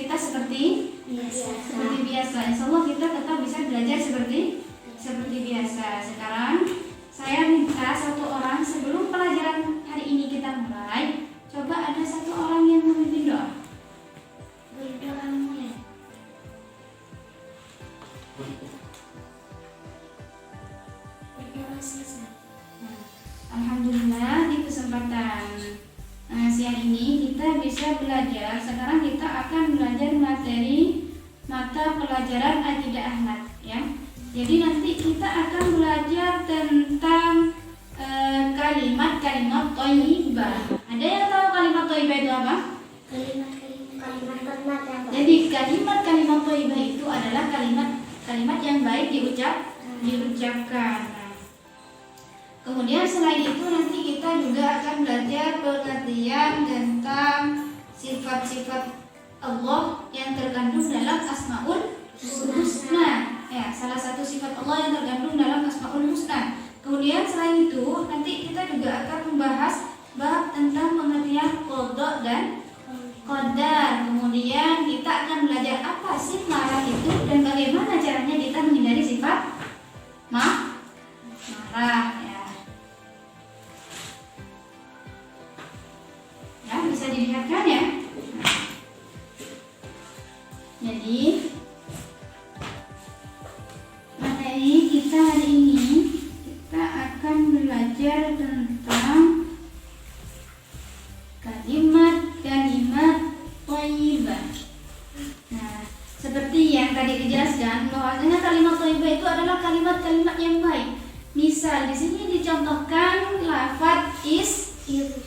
kita seperti biasa. Insya Allah kita tetap bisa belajar seperti biasa. Sekarang saya minta satu orang sebelum pelajaran hari ini kita mulai, coba ada satu orang yang memimpin doa. Berdoa mulai. Berdoa selesai. Alhamdulillah di kesempatan siang ini kita bisa belajar. Sekarang kita akan belajar materi mata pelajaran Aqidah Ahmad ya. Jadi nanti kita akan belajar tentang kalimat-kalimat thayyibah. Ada yang tahu kalimat thayyibah itu apa? Kalimat yang baik. Jadi kalimat-kalimat thayyibah itu adalah kalimat yang baik diucapkan. Kemudian selain itu nanti kita juga akan belajar pengertian tentang sifat-sifat Allah yang terkandung dalam Asmaul Husna. Ya, salah satu sifat Allah yang terkandung dalam Asmaul Husna. Kemudian selain itu nanti kita juga akan membahas bab tentang pengertian qada dan qadar. Kemudian kita akan belajar apa sih marah itu dan bagaimana caranya kita menghindari sifat marah ya. Ya, bisa dilihatkan ya. Jadi materi kita hari ini kita akan belajar tentang kalimat-kalimat thayyibah. Nah, seperti yang tadi dijelaskan bahwasanya kalimat thayyibah itu adalah kalimat-kalimat yang baik. Misal di sini dicontohkan lafaz istighfar.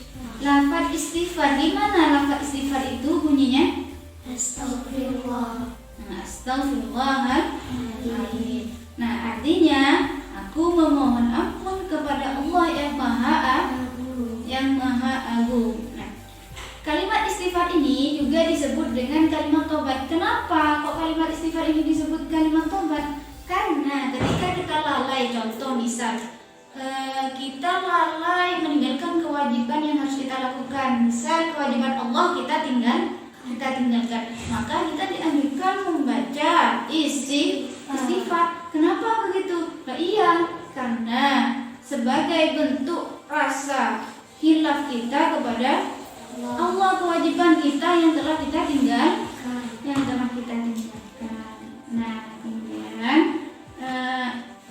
Gimana lafaz istighfar itu bunyinya? Astagfirullah. Astagfirullahaladzim. Nah, artinya aku memohon ampun kepada Allah yang Maha Agung. Nah, kalimat istighfar ini juga disebut dengan kalimat tobat. Kenapa kok kalimat istighfar ini disebut kalimat tobat? Karena ketika kita lalai, contoh misal kita lalai meninggalkan kewajiban yang harus kita lakukan. Misal kewajiban Allah kita tinggalkan, maka kita dianjurkan membaca istighfar. Kenapa begitu? Nah, iya, karena sebagai bentuk rasa hilaf kita kepada Allah, kewajiban kita yang telah kita tinggalkan. Nah, kemudian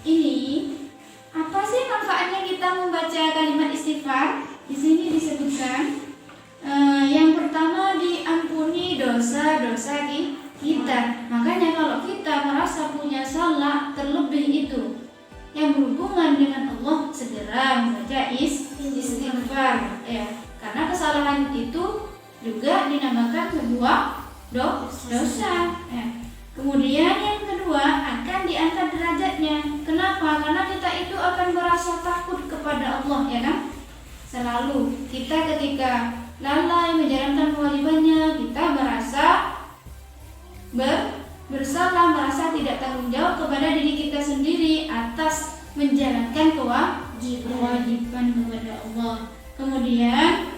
ini apa sih manfaatnya kita membaca kalimat istighfar? Di sini disebutkan yang pertama diampuni dosa-dosa kita. Makanya kalau kita merasa punya salah terlebih itu yang berhubungan dengan Allah, segera membaca istighfar ya. Karena kesalahan itu juga dinamakan sebuah dosa ya. Kemudian yang kedua akan diangkat derajatnya. Kenapa? Karena kita itu akan merasa takut kepada Allah ya kan? Selalu kita ketika lalai menjalankan kewajibannya, kita merasa bersalah, merasa tidak tanggung jawab kepada diri kita sendiri atas menjalankan kewajiban kepada Allah. Kemudian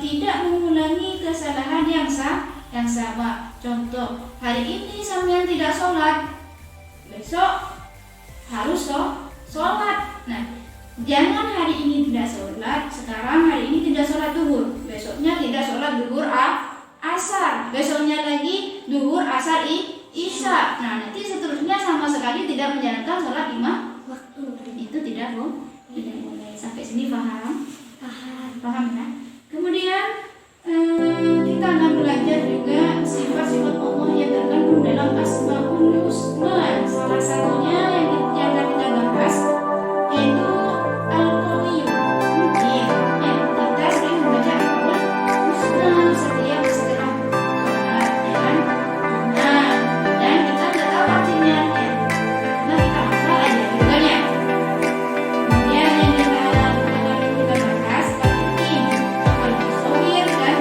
tidak mengulangi kesalahan yang sama. Contoh, hari ini sampean tidak sholat, besok harus sholat. Nah, jangan hari ini tidak sholat, sekarang hari ini tidak sholat duhur, besoknya tidak sholat duhur asar, besoknya lagi duhur asar isya. Nah, nanti seterusnya sama sekali tidak menjalankan sholat 5 waktu. Itu tidak boleh. Sampai sini paham ya. Kemudian kita akan belajar juga sifat-sifat Allah yang terkandung dalam Asmaul Husna. Salah satunya yang akan kita bahas yaitu Al-Qawiyyum. Kita sering membaca Asmaul Husna setelah dan kita tidak tahu artinya ya. Nah, kita hafal aja bukannya. Kemudian yang kita bahas Al-Hakim, Al-Musawwir dan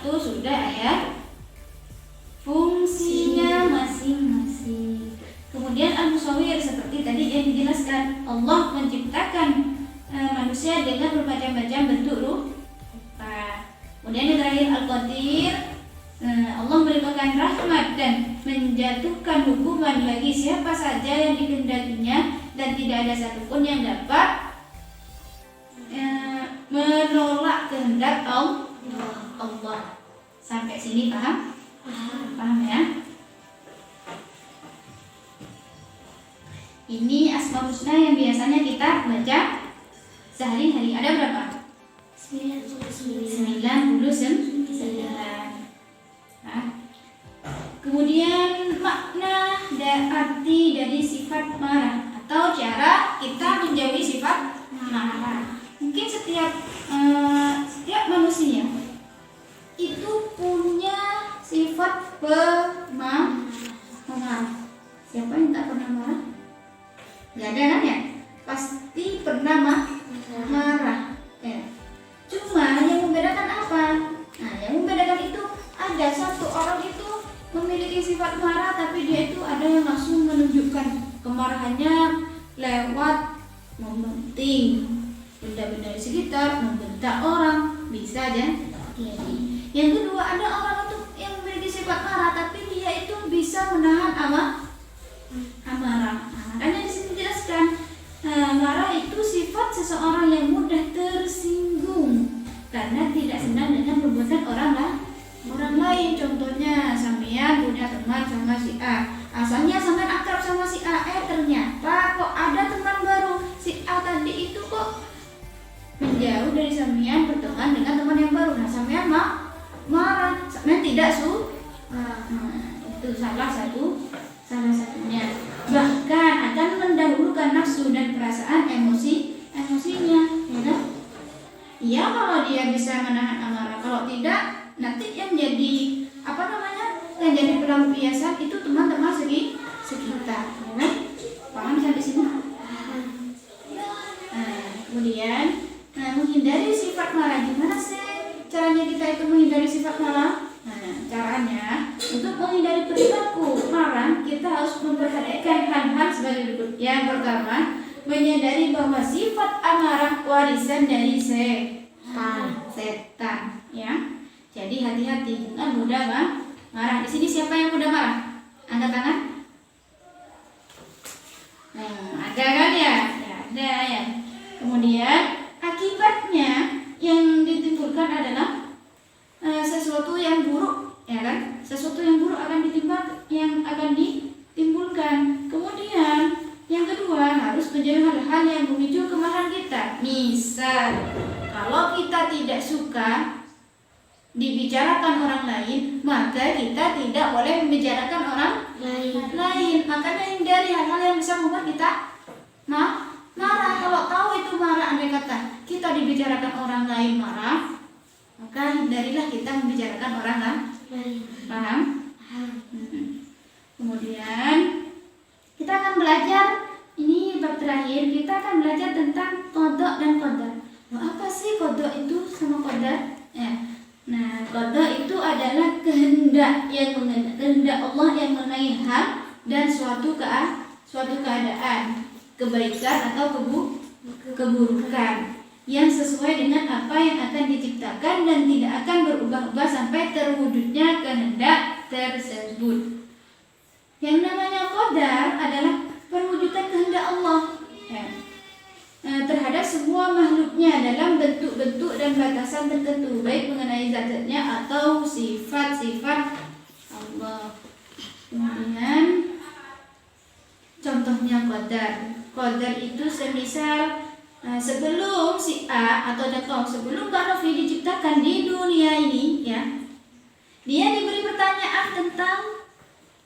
satu sudah ada fungsinya masing-masing. Kemudian al-musawwir seperti tadi yang dijelaskan, Allah menciptakan manusia dengan bermacam-macam bentuk rupa. Kemudian yang terakhir al-qadir, Allah memberikan rahmat dan menjatuhkan hukuman bagi siapa saja yang dikehendakinya, dan tidak ada satupun yang dapat menolak kehendak Allah. Sampai sini paham? Paham ya? Ini Asmaul Husna yang biasanya kita baca sehari-hari. Ada berapa? 99. Kemudian makna dan arti dari sifat marah atau cara kita menjauhi sifat marah. Mungkin setiap manusia itu punya sifat pemarah. Siapa yang tak pernah marah? Gak ada kan ya? Pasti pernah marah ya. Cuma yang membedakan apa? Nah, yang membedakan itu ada satu orang itu memiliki sifat marah, tapi dia itu ada yang langsung menunjukkan kemarahannya lewat membenting benda-benda di sekitar, membentak orang, bisa aja jadi. Yang kedua, ada orang itu yang memiliki sifat marah, tapi dia itu bisa menahan amarah. Makanya di sini dijelaskan, marah itu sifat seseorang yang mudah tersinggung karena tidak senang dengan perbuatan orang lain. Contohnya, sampean punya teman sama si A, asalnya sampean akrab sama si A, ternyata kok ada teman baru, si A tadi itu kok menjauh dari sampean, berteman dengan teman yang baru. Nah, sampean marah, sampean tidak itu salah satunya. Bahkan akan mendahulukan nafsu dan perasaan emosinya, ya kan? Iya, kalau dia bisa menahan amarah. Kalau tidak, nanti yang jadi yang jadi pelampiasan itu teman-teman sekitar, ya kan? Paham sampai sini? Kemudian menghindari sifat marah. Gimana sih caranya kita itu menghindari sifat marah? Caranya untuk menghindari perilaku marah, kita harus memperhatikan hal-hal sebagai berikut. Yang pertama, menyadari bahwa sifat amarah warisan dari setan, ya. Jadi hati-hati, jangan mudah marah. Di sini siapa yang mudah marah? Angkat tangan. Ada kan ya? Ada ya. Kemudian akibatnya yang ditimbulkan adalah sesuatu yang buruk, ya kan? Sesuatu yang buruk akan ditimbulkan. Kemudian yang kedua, harus menjauhi hal-hal yang memicu kemarahan kita. Misal, kalau kita tidak suka dibicarakan orang lain, maka kita tidak boleh membicarakan orang lain. Makanya hindari hal-hal yang bisa membuat kita marah. Kalau tahu itu marah, andai kata kita dibicarakan orang lain marah, maka hindarilah kita membicarakan orang lain. Paham? Kemudian kita akan belajar, ini bab terakhir, kita akan belajar tentang qada dan qadar. Apa sih qada itu sama qadar? Ya. Nah, qada itu adalah kehendak Allah yang mengenai hal dan suatu keadaan, kebaikan atau keburukan yang sesuai dengan apa yang akan diciptakan dan tidak akan berubah-ubah sampai terwujudnya kehendak tersebut. Yang namanya qadar adalah perwujudan kehendak Allah terhadap semua makhluknya dalam bentuk-bentuk dan batasan tertentu, baik mengenai zat-zatnya atau sifat-sifat Allah. Kemudian contohnya qadar itu semisal sebelum si A atau sebelum Kak Novi diciptakan di dunia ini, ya, dia diberi pertanyaan tentang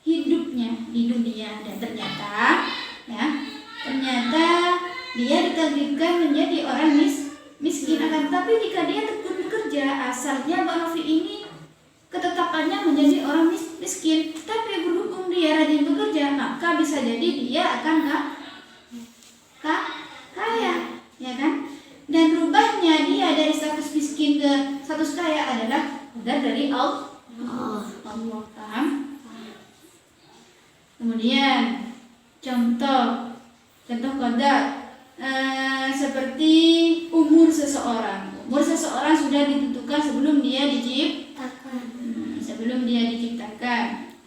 hidupnya di dunia, dan ternyata dia ditakdirkan menjadi orang miskin. Akan tapi jika dia tekun bekerja, asalnya Mbak Novi ini ketetapannya menjadi orang miskin, tapi berhubung dia rajin bekerja, maka bisa jadi dia akan kaya, ya kan? Dan rubahnya dia dari status miskin ke status kaya adalah Qadar dari Allah. Paham? Kemudian contoh qadar seperti umur seseorang. Umur seseorang sudah ditentukan sebelum dia diciptakan.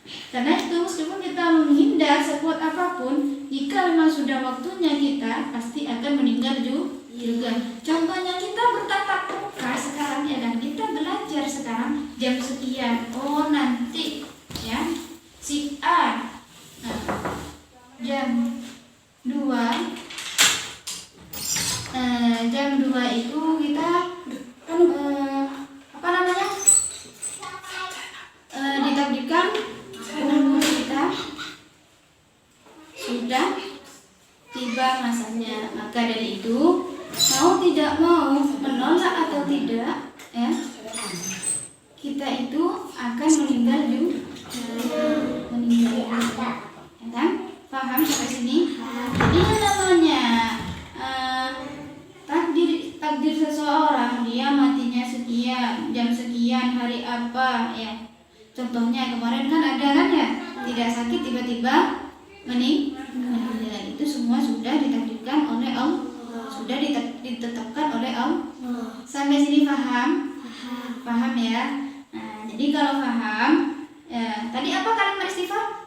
Karena itu meskipun kita menghindar sekuat apapun, jika memang sudah waktunya kita pasti akan meninggal juga. Contohnya kita bertatap muka sekarang ya, dan kita belajar sekarang jam sekian. Oh nanti ya si A jam 2 itu kita ditakdirkan umur kita sudah tiba masanya. Maka dari itu mau tidak mau, menolak atau tidak ya, kita itu akan meninggal juga. Ya kan? Paham sampai sini? Jadi yang namanya takdir seseorang, dia matinya sekian, jam sekian, hari apa ya. Contohnya kemarin kan ada kan ya, tidak sakit tiba-tiba meninggal. Itu semua sudah ditakdirkan oleh Allah, sudah ditetapkan oleh Allah. Sampai sini paham? Paham ya. Nah, jadi kalau paham ya, tadi apa kalimat istighfar?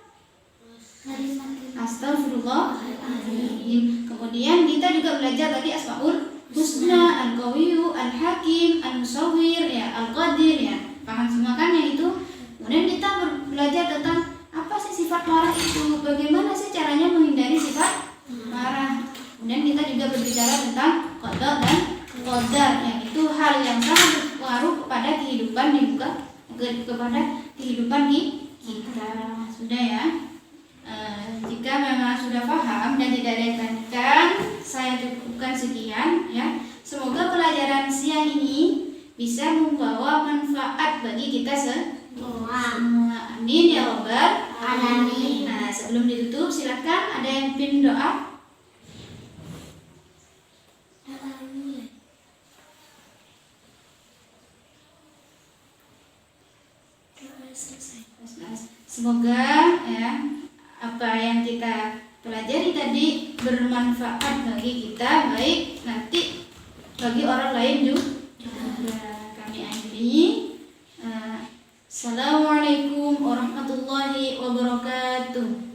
Astagfirullahaladzim. Kemudian kita juga belajar tadi Asmaul Husna, Al-Qawiyyu, Al-Hakim, Al-Musawwir ya, Al-Qadir ya. Paham semua kan yang itu? Kemudian kita belajar tentang apa sih sifat marah itu, bagaimana sih caranya menghindari sifat marah. Kemudian kita juga berbicara tentang qada dan qadar, yang itu hal yang sangat berpengaruh kepada kehidupan kepada kehidupan kita. Sudah ya. Jika memang sudah paham dan tidak ada yang ditanyakan, saya cukupkan sekian ya. Semoga pelajaran siang ini bisa membawa manfaat bagi kita semua. Amin ya rabbal alamin. Nah, sebelum ditutup silakan ada yang pimpin doa. Semoga ya apa yang kita pelajari tadi bermanfaat bagi kita, baik nanti bagi orang lain juga. Kami akhiri. Assalamualaikum warahmatullahi wabarakatuh.